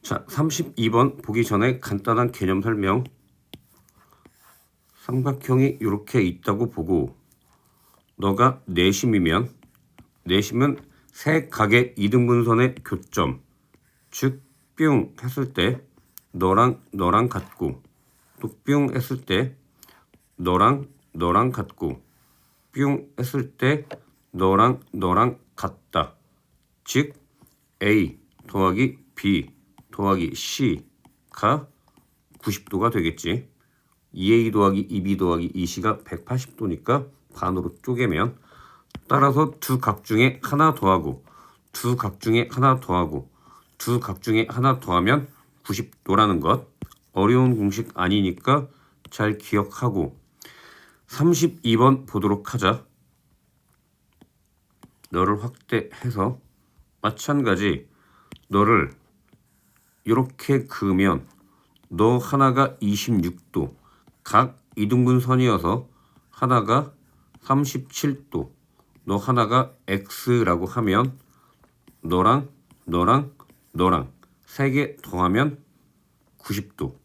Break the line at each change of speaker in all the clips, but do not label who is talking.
자, 32번 보기 전에 간단한 개념 설명. 삼각형이 이렇게 있다고 보고 너가 내심이면, 내심은 세 각의 이등분선의 교점, 즉 뿅 했을 때 너랑 같고, 또 뿅 했을 때 너랑 같고, 뿅 했을 때 너랑 같다. 즉 A 더하기 B 더하기 C가 90도가 되겠지. 2A 더하기 2B 더하기 2C가 180도니까 반으로 쪼개면, 따라서 두 각 중에 하나 더하고 두 각 중에 하나 더하고 두 각 중에 하나 더하면 90도라는 것. 어려운 공식 아니니까 잘 기억하고 32번 보도록 하자. 너를 확대해서 마찬가지 너를 이렇게 그으면 너 하나가 26도, 각 이등분선이어서 하나가 37도, 너 하나가 X라고 하면 너랑 세 개 더하면 90도.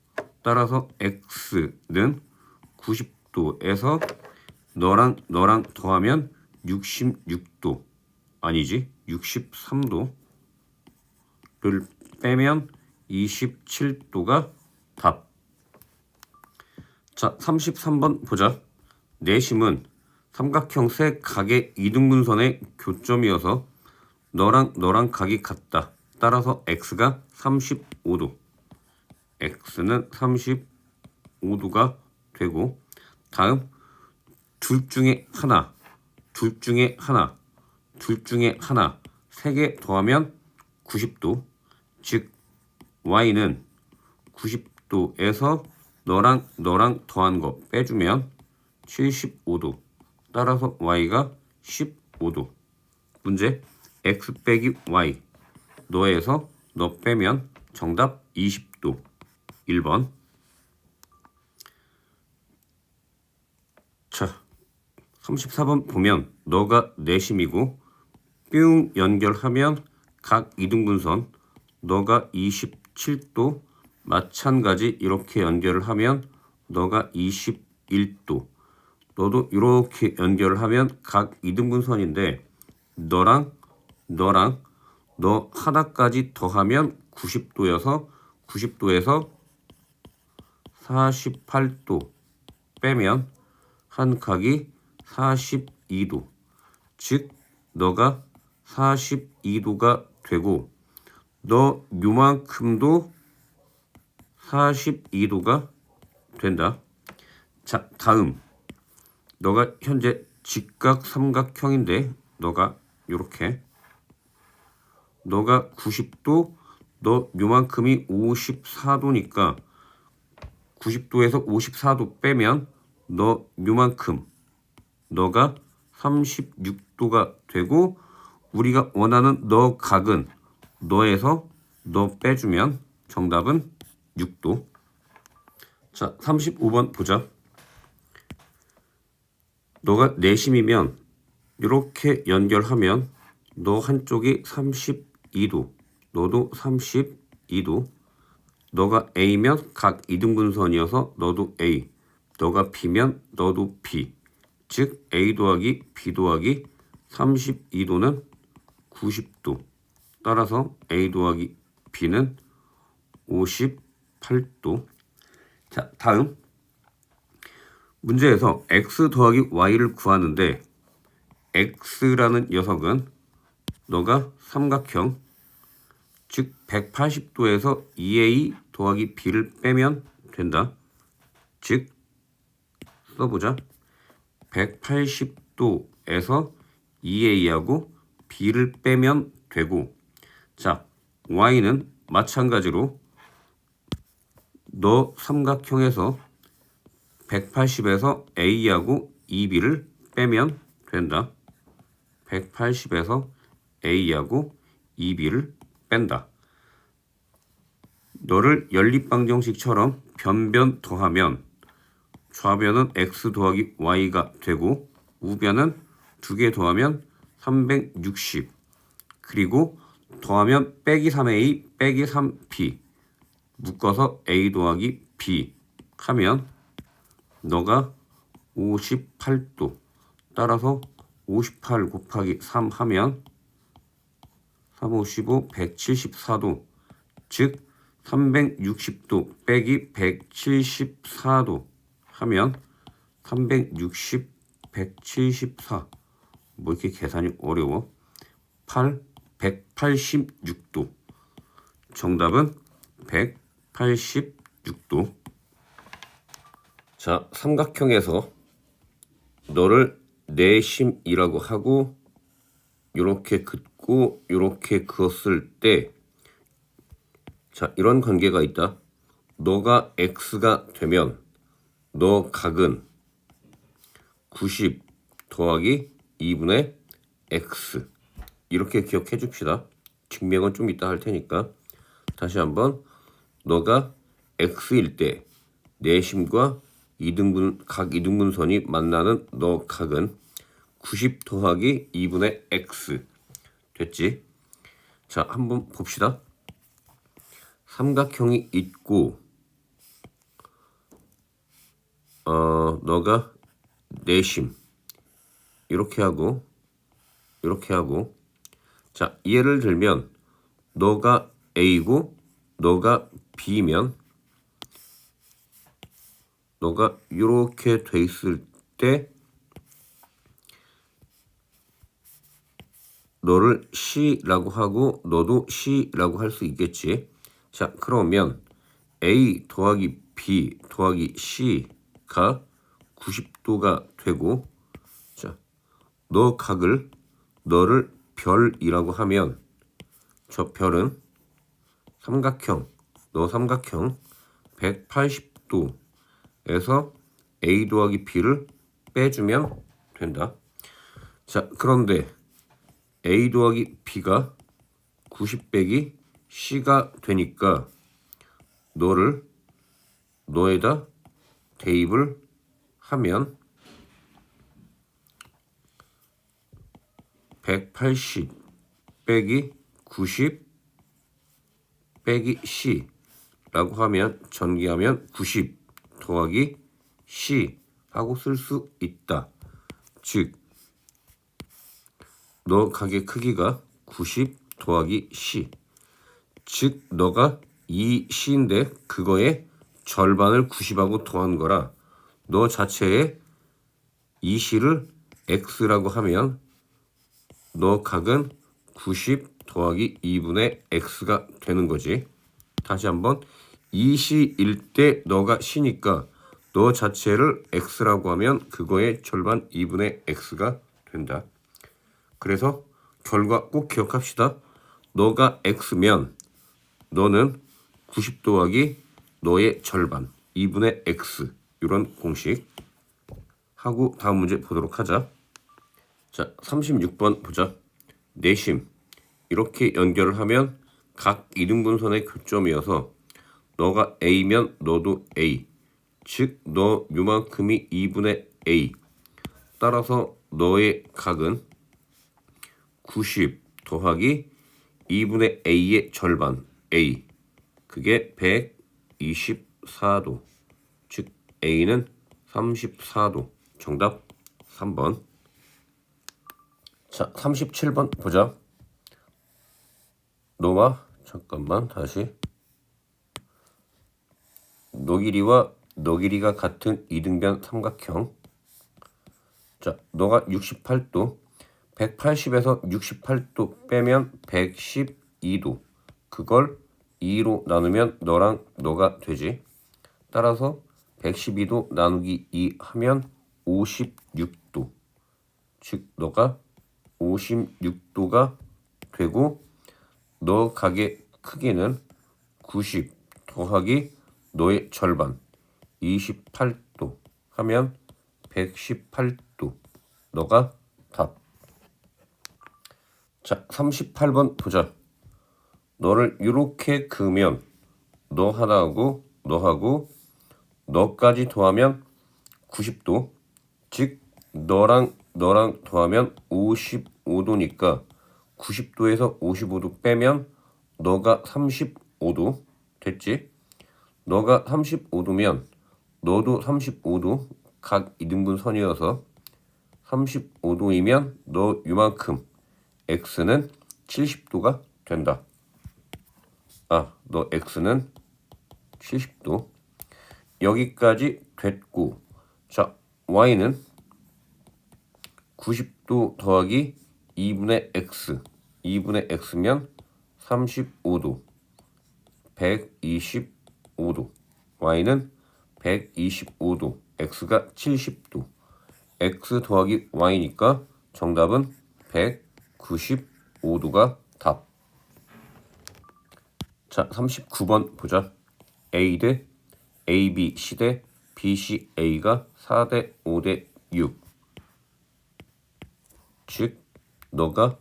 따라서 X는 90도에서 너랑 더하면 66도, 아니지 63도를 빼면 27도가 답. 자, 33번 보자. 내심은 삼각형 세 각의 이등분선의 교점이어서 너랑 각이 같다. 따라서 x가 35도. x는 35도가 되고, 다음 둘 중에 하나 세 개 더하면 90도. 즉 y는 90도에서 너랑 더한 거 빼주면 75도. 따라서 y가 15도. 문제 x 빼기 y, 너에서 너 빼면 정답 20도. 1번. 자, 34번 보면 너가 내심이고 뿅 연결하면 각 이등분선 너가 27도, 마찬가지 이렇게 연결을 하면 너가 21도, 너도 이렇게 연결을 하면 각 이등분선인데 너랑 너 하나까지 더하면 90도여서 90도에서 48도 빼면 한 각이 42도. 즉 너가 42도가 되고 너 요만큼도 42도가 된다. 자, 다음 너가 현재 직각 삼각형인데 너가 요렇게, 너가 90도, 너 요만큼이 54도니까 90도에서 54도 빼면 너 요만큼, 너가 36도가 되고, 우리가 원하는 너 각은 너에서 너 빼주면 정답은 6도. 자, 35번 보자. 너가 내심이면 이렇게 연결하면 너 한쪽이 32도, 너도 32도, 너가 A면 각 이등분선이어서 너도 A, 너가 B면 너도 B, 즉 A 더하기 B 더하기 32도는 90도. 따라서 A 더하기 B는 58도. 자, 다음 문제에서 X 더하기 Y를 구하는데 X라는 녀석은 너가 삼각형, 즉 180도에서 2A 더하기 B를 빼면 된다. 즉 써보자. 180도에서 2A하고 B를 빼면 되고, 자, Y는 마찬가지로 너 삼각형에서 180에서 A하고 2B를 빼면 된다. 180에서 A하고 2B를 뺀다. 너를 연립방정식처럼 변변 더하면 좌변은 x 더하기 y가 되고 우변은 2개 더하면 360, 그리고 더하면 빼기 3a 빼기 3b 묶어서 A 더하기 B 하면 너가 58도. 따라서 58 곱하기 3 하면 3, 5, 15, 174도. 즉 360도 빼기 174도 하면 360, 174. 뭐 이렇게 계산이 어려워. 186도. 정답은 186도. 자, 삼각형에서 너를 내심이라고 하고 요렇게 긋고 요렇게 그었을 때, 자, 이런 관계가 있다. 너가 x가 되면 너 각은 90 더하기 2분의 x. 이렇게 기억해 줍시다. 증명은 좀 이따 할 테니까. 다시 한번, 너가 x일 때 내심과 각 이등분선이 만나는 너 각은 90 더하기 2분의 x. 됐지? 자, 한번 봅시다. 삼각형이 있고 너가 내심 이렇게 하고 이렇게 하고, 자, 예를 들면 너가 A고 너가 B면 너가 이렇게 돼 있을 때 너를 C라고 하고 너도 C라고 할 수 있겠지. 자, 그러면 A 더하기 B 더하기 C가 90도가 되고, 자, 너 각을 너를 별이라고 하면 저 별은 삼각형, 너 삼각형 180도에서 A 더하기 B를 빼주면 된다. 자, 그런데 A 더하기 B가 90 빼기 C가 되니까 너에다 대입을 하면 180 빼기 90 빼기 C라고 하면 전기하면 90 더하기 C 하고 쓸 수 있다. 즉, 너 각의 크기가 90 더하기 C. 즉, 너가 이 C인데 그거의 절반을 90하고 더한 거라 너 자체의 이 C를 X라고 하면 너 각은 90 더하기 2분의 X가 되는 거지. 다시 한번, 이 C일 때 너가 C니까 너 자체를 X라고 하면 그거의 절반 2분의 X가 된다. 그래서 결과 꼭 기억합시다. 너가 X면 너는 90 더하기 너의 절반 2분의 X. 이런 공식 하고 다음 문제 보도록 하자. 자, 36번 보자. 내심 이렇게 연결을 하면 각 이등분선의 교점이어서 너가 A면 너도 A. 즉, 너 요만큼이 2분의 A. 따라서 너의 각은 90 더하기 2분의 A의 절반 A. 그게 124도. 즉, A는 34도. 정답 3번. 자, 37번 보자. 너와 잠깐만 다시. 너 길이와 너 길이가 같은 이등변 삼각형. 자, 너가 68도, 180에서 68도 빼면 112도. 그걸 2로 나누면 너랑 너가 되지. 따라서 112도 나누기 2 하면 56도. 즉, 너가 56도가 되고 너 각의 크기는 90 더하기 너의 절반 28도 하면 118도. 너가 답. 자, 38번 보자. 너를 이렇게 그으면 너 하나하고 너하고 너까지 더하면 90도. 즉, 너랑 더하면 55도니까 90도에서 55도 빼면 너가 35도 됐지? 너가 35도면 너도 35도 각 이등분 선이어서 35도이면 너 요만큼 x는 70도가 된다. 너 x는 70도. 여기까지 됐고, 자, y는 90도 더하기 2분의 x. 2분의 x면 35도. 125도. y는 125도. x가 70도. x 더하기 y니까 정답은 195도가 답. 자, 39번 보자. A 대 AB, C 대 BC, A가 4 대 5 대 6. 즉, 너가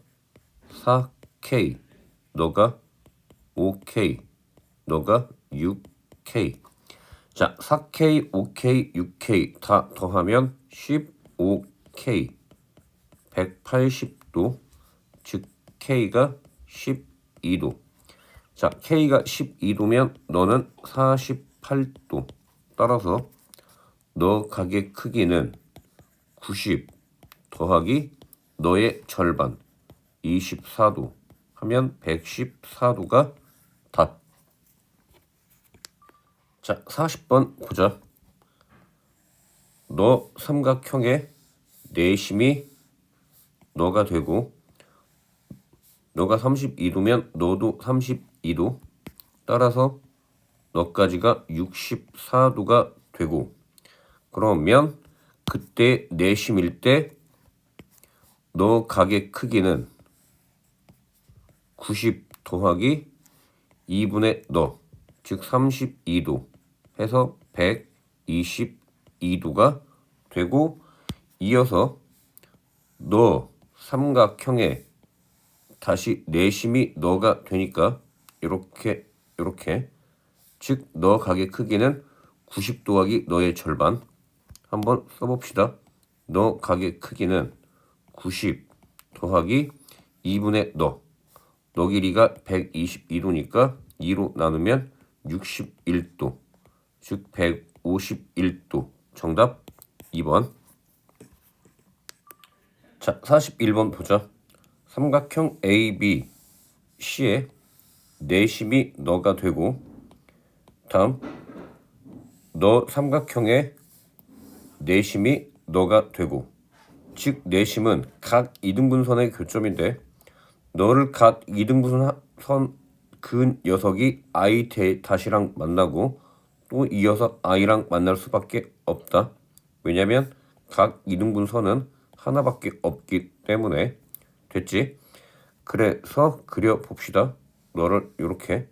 4K, 너가 5K, 너가 6K. 자, 4K, 5K, 6K 다 더하면 15K, 180도, 즉 K가 12도. 자, K가 12도면 너는 48도. 따라서 너 가게 크기는 90 더하기 너의 절반 24도 하면 114도가 답. 자, 40번 보자. 너 삼각형의 내심이 너가 되고 너가 32도면 너도 32도. 따라서 너까지가 64도가 되고, 그러면 그때 내심일 때 너 가게 크기는 90 더하기 2분의 너, 즉 32도 해서 122도가 되고, 이어서 너 삼각형의 다시 내심이 너가 되니까 이렇게 즉 너 가게 크기는 90 더하기 너의 절반. 한번 써봅시다. 너 가게 크기는 90 더하기 2분의 너 길이가 122도니까 2로 나누면 61도, 즉 151도. 정답 2번. 자, 41번 보자. 삼각형 AB, C의 내심이 너가 되고, 다음 너 삼각형의 내심이 너가 되고, 즉 내심은 각 이등분선의 교점인데 너를 각 이등분선 그 녀석이 I 다시랑 만나고 또 이어서 I랑 만날 수밖에 없다. 왜냐면 각 이등분선은 하나밖에 없기 때문에. 됐지? 그래서 그려봅시다. 너를 이렇게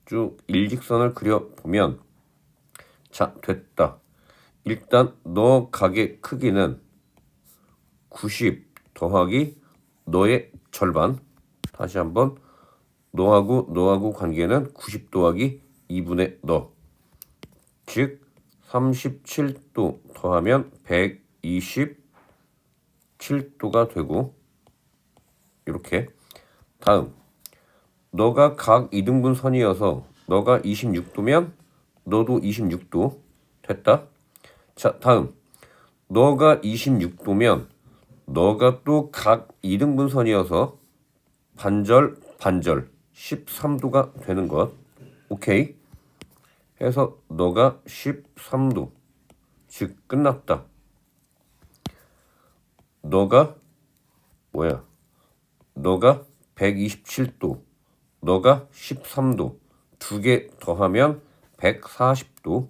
쭉 일직선을 그려보면, 자, 됐다. 일단 너 가게 크기는 90 더하기 너의 절반. 다시 한번 너하고 관계는 90 더하기 2분의 너, 즉 37도 더하면 127도가 되고, 이렇게. 다음 너가 각 이등분 선이어서 너가 26도면 너도 26도 됐다. 자, 다음 너가 26도면 너가 또 각 이등분 선이어서 반절 13도가 되는 것. 오케이. 해서 너가 13도, 즉 끝났다. 너가 127도, 너가 13도, 두 개 더하면 140도,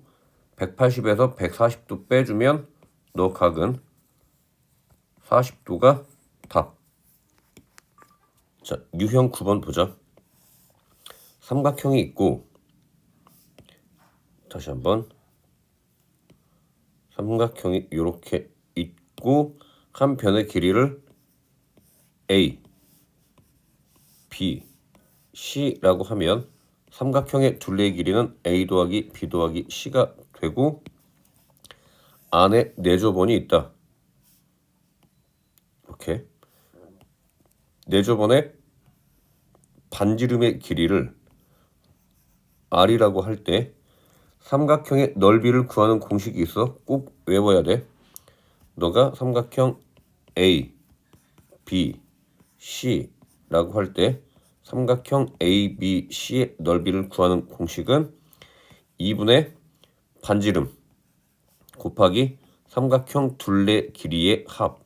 180에서 140도 빼주면 너 각은 40도가 답. 자, 유형 9번 보자. 삼각형이 있고, 다시 한번 삼각형이 이렇게 있고 한 변의 길이를 A, B, C라고 하면 삼각형의 둘레의 길이는 A 더하기 B 더하기 C가 되고, 안에 내조번이 있다. 이렇게 내조번의 반지름의 길이를 R이라고 할 때 삼각형의 넓이를 구하는 공식이 있어. 꼭 외워야 돼. 너가 삼각형 A, B, C라고 할 때 삼각형 A, B, C의 넓이를 구하는 공식은 2분의 반지름 곱하기 삼각형 둘레 길이의 합.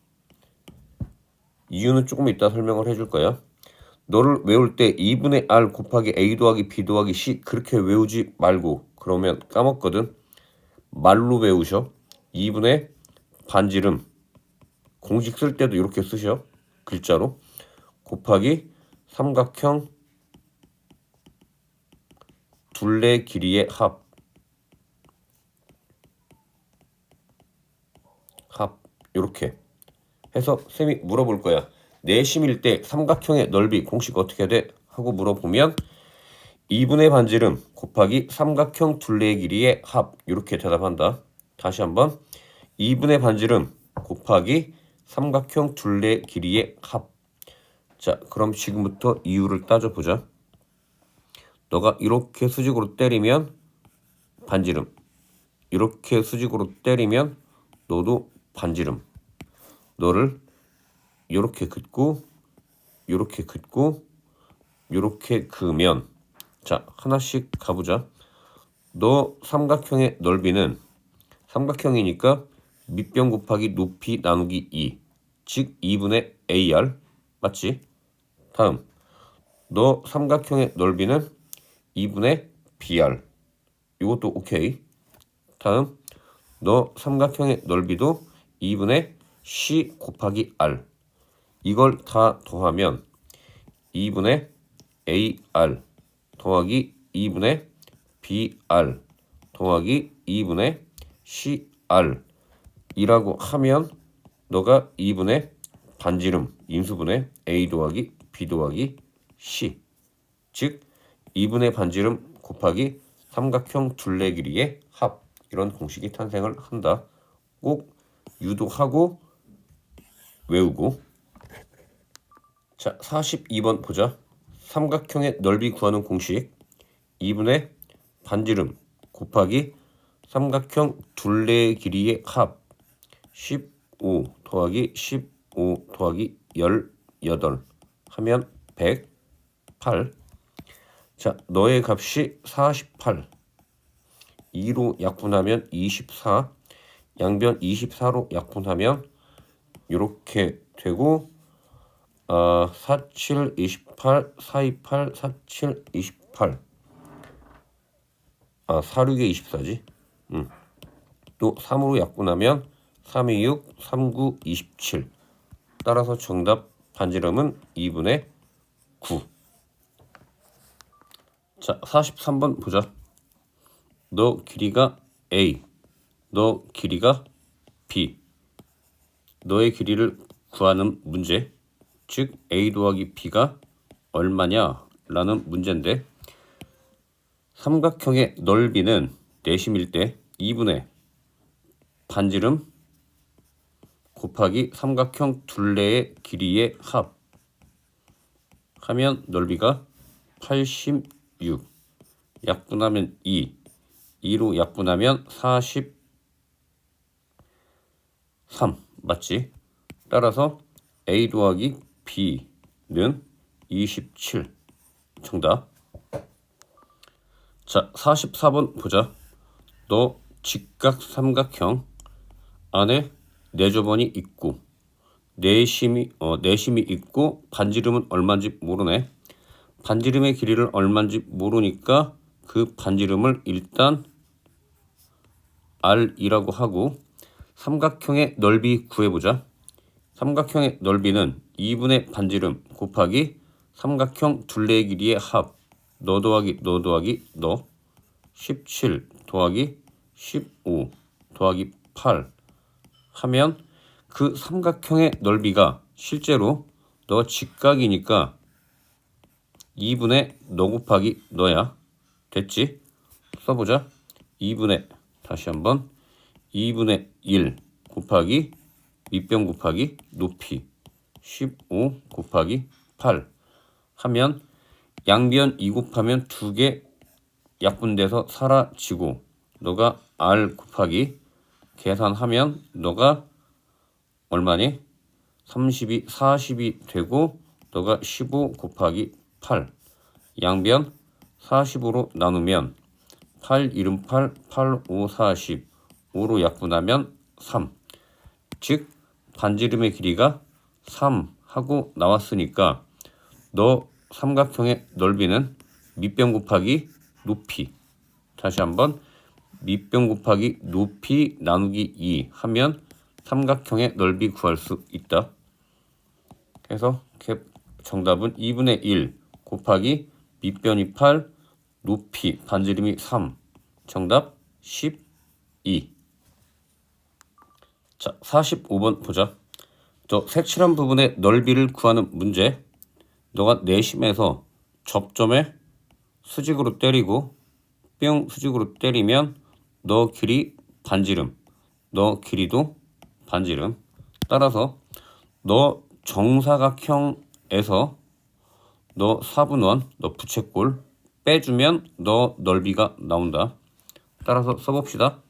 이유는 조금 이따 설명을 해줄 거야. 너를 외울 때 2분의 R 곱하기 A 더하기 B 더하기 C 그렇게 외우지 말고, 그러면 까먹거든. 말로 외우셔. 2분의 반지름, 공식 쓸 때도 이렇게 쓰셔. 글자로. 곱하기 삼각형 둘레 길이의 합. 이렇게 해서 쌤이 물어볼 거야. 내심일 때 삼각형의 넓이 공식 어떻게 돼? 하고 물어보면 2분의 반지름 곱하기 삼각형 둘레 길이의 합. 이렇게 대답한다. 다시 한번 2분의 반지름 곱하기 삼각형 둘레 길이의 합. 자, 그럼 지금부터 이유를 따져보자. 너가 이렇게 수직으로 때리면 반지름, 이렇게 수직으로 때리면 너도 반지름. 너를 이렇게 긋고 이렇게 긋고 이렇게 그으면, 자, 하나씩 가보자. 너 삼각형의 넓이는, 삼각형이니까 밑변 곱하기 높이 나누기 2, 즉 2분의 AR 맞지? 다음, 너 삼각형의 넓이는 2분의 BR. 이것도 오케이. 다음, 너 삼각형의 넓이도 2분의 C 곱하기 R. 이걸 다 더하면 2분의 AR 더하기 2분의 BR 더하기 2분의 CR 이라고 하면 너가 2분의 반지름 인수분의 A 더하기 B 더하기 C, 즉 2분의 반지름 곱하기 삼각형 둘레 길이의 합. 이런 공식이 탄생을 한다. 꼭 유도하고 외우고. 자, 42번 보자. 삼각형의 넓이 구하는 공식. 2분의 반지름 곱하기 삼각형 둘레 길이의 합. 15 더하기 15 더하기 18 하면 108. 자, 너의 값이 48. 2로 약분하면 24. 양변 24로 약분하면 이렇게 되고, 47, 28, 428, 47, 28. 46에 24지. 또 3으로 약분하면 326, 39, 27. 따라서 정답 반지름은 2분의 9. 자, 43번 보자. 너 길이가 A, 너 길이가 B. 너의 길이를 구하는 문제, 즉 A 더하기 B가 얼마냐 라는 문제인데, 삼각형의 넓이는 내심일 때 2분의 반지름 곱하기 삼각형 둘레의 길이의 합 하면 넓이가 86. 약분하면 2로 약분하면 43. 맞지? 따라서 A 더하기 B는 27. 정답. 자, 44번 보자. 너 직각 삼각형 안에 내조번이 있고 내심이 있고 반지름은 얼마인지 모르네. 반지름의 길이를 얼마인지 모르니까 그 반지름을 일단 R이라고 하고, 삼각형의 넓이 구해보자. 삼각형의 넓이는 2분의 반지름 곱하기 삼각형 둘레 길이의 합. 너 더하기 너 더하기 너. 17 더하기 15 더하기 8 하면 그 삼각형의 넓이가 실제로 너 직각이니까 2분의 너 곱하기 너야. 됐지? 써보자. 2분의, 다시 한번 2분의 1 곱하기 밑변 곱하기 높이 15 곱하기 8 하면 양변 2 곱하면 2개 약분돼서 사라지고 너가 R 곱하기 계산하면 너가 얼마니? 30이 40이 되고 너가 15 곱하기 8 양변 40으로 나누면 8, 1은 8, 8, 5, 40 5로 약분하면 3 즉 반지름의 길이가 3 하고 나왔으니까 너 삼각형의 넓이는 밑변 곱하기 높이 다시 한번 밑변 곱하기 높이 나누기 2 하면 삼각형의 넓이 구할 수 있다. 그래서 정답은 2분의 1 곱하기 밑변이 8 높이 반지름이 3 정답 12. 자 45번 보자. 저 색칠한 부분의 넓이를 구하는 문제. 너가 내심에서 접점에 수직으로 때리고 뿅 수직으로 때리면 너 길이 반지름 너 길이도 반지름. 따라서 너 정사각형에서 너 4분원 너 부채꼴 빼주면 너 넓이가 나온다. 따라서 써봅시다.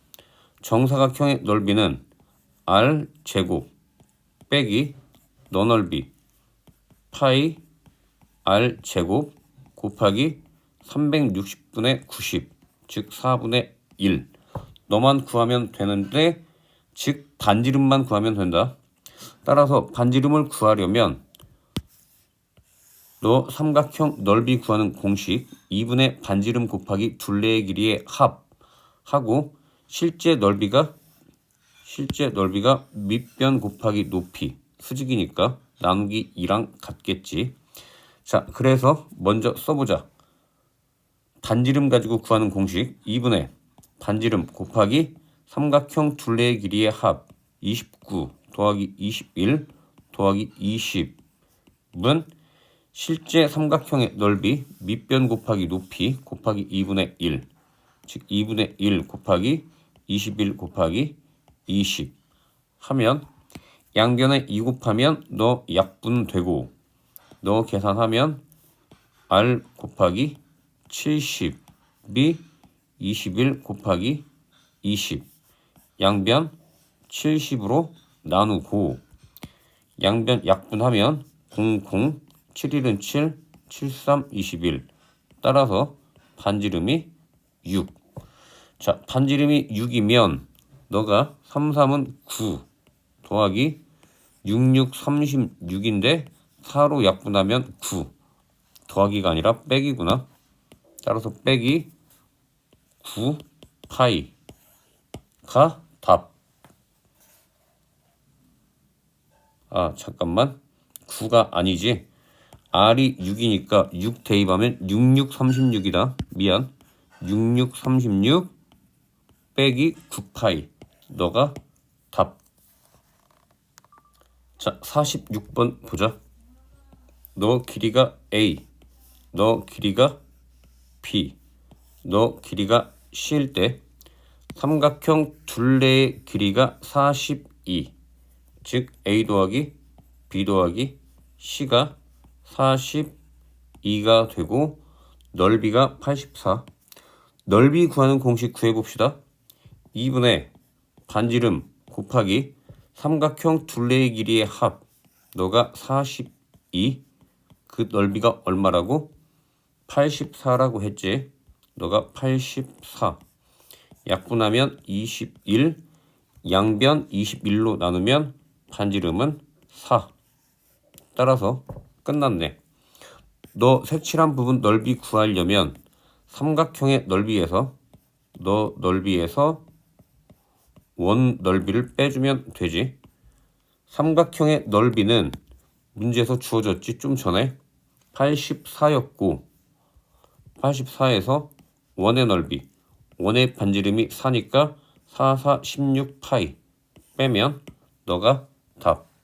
정사각형의 넓이는 R 제곱 빼기 너 넓이 파이 R 제곱 곱하기 360분의 90 즉 4분의 1 너만 구하면 되는데 즉 반지름만 구하면 된다. 따라서 반지름을 구하려면 너 삼각형 넓이 구하는 공식 2분의 반지름 곱하기 둘레의 길이의 합 하고 실제 넓이가 밑변 곱하기 높이 수직이니까 나누기 2랑 같겠지. 자 그래서 먼저 써보자. 반지름 가지고 구하는 공식 2분의 반지름 곱하기 삼각형 둘레의 길이의 합 29 더하기 21 더하기 20은 실제 삼각형의 넓이 밑변 곱하기 높이 곱하기 2분의 1 즉 2분의 1 곱하기 21 곱하기 20 하면 양변에 2 곱하면 너 약분되고 너 계산하면 R 곱하기 70이 21 곱하기 20 양변 70으로 나누고 양변 약분하면 00 7일은 7 73 21 따라서 반지름이 6. 자 반지름이 6이면 너가 33은 9 더하기 66 36인데 4로 약분하면 9 더하기가 아니라 빼기구나. 따라서 빼기 9 파이가 답. 아 잠깐만 9가 아니지. R이 6이니까 6 대입하면 66 36이다. 미안 66 36 빼기 9파이 너가 답. 자 46번 보자. 너 길이가 A 너 길이가 B 너 길이가 C일 때 삼각형 둘레의 길이가 42 즉 A 더하기 B 더하기 C가 42가 되고 넓이가 84 넓이 구하는 공식 구해봅시다. 2분의 반지름 곱하기 삼각형 둘레의 길이의 합 너가 42 그 넓이가 얼마라고? 84라고 했지. 너가 84 약분하면 21 양변 21로 나누면 반지름은 4 따라서 끝났네. 너 색칠한 부분 넓이 구하려면 삼각형의 넓이에서 너 넓이에서 원 넓이를 빼주면 되지. 삼각형의 넓이는 문제에서 주어졌지 좀 전에 84였고 84에서 원의 넓이 원의 반지름이 4니까 4, 4, 16 파이 빼면 너가 답.